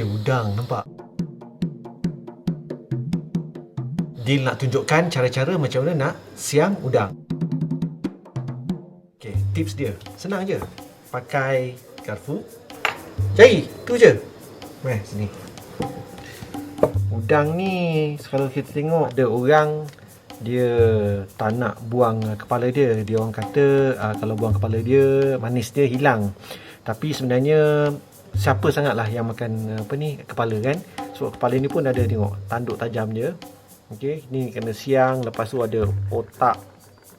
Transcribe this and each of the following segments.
Udang, nampak? Dia nak tunjukkan cara-cara macam mana nak siang udang. Okay, tips dia senang je. Pakai garpu. Jari, tu je. Sini. Udang ni, kalau kita tengok ada orang dia tak nak buang kepala dia. Dia orang kata kalau buang kepala dia, manis dia hilang. Tapi sebenarnya siapa sangatlah yang makan kepala kan. So kepala ni pun ada, tengok tanduk tajam dia. Okey, ni kena siang. Lepas tu ada otak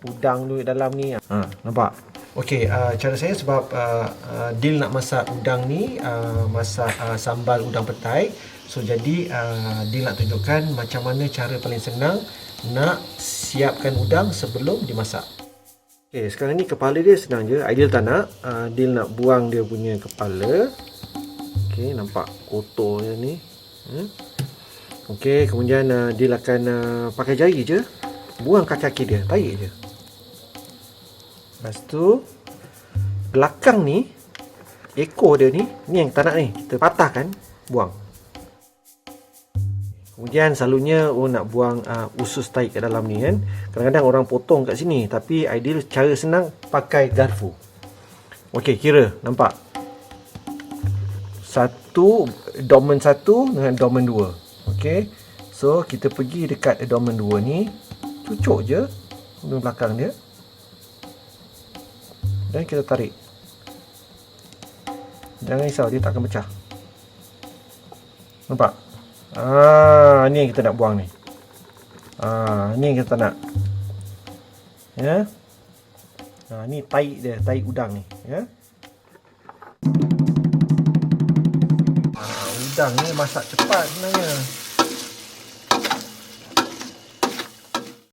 udang tu dalam ni. Nampak? Okey, cara saya sebab Dil nak masak udang ni, masak sambal udang petai. So jadi Dil nak tunjukkan macam mana cara paling senang nak siapkan udang sebelum dimasak. Okey, sekarang ni kepala dia senang je. Aidil tak nak. Dil nak buang dia punya kepala. Okey, nampak kotor je ni. Okey, kemudian Dil akan pakai jari je. Buang kaki dia, tarik je. Lepas tu belakang ni, ekor dia ni yang tak nak ni, kita patahkan, buang. Kemudian selalunya nak buang usus tahi kat dalam ni kan. Kadang-kadang orang potong kat sini, tapi Aidil cara senang pakai garpu. Okey, kira nampak. Dorman 1 dengan Dorman 2. Okey. So kita pergi dekat Dorman 2 ni, cucuk je di belakang dia. Dan kita tarik. Jangan risau, dia tak akan pecah. Nampak? Ni yang kita nak buang ni. Ni yang kita nak. Ya. Ni tahi dia, tahi udang ni, ya. Udang ni masak cepat sebenarnya.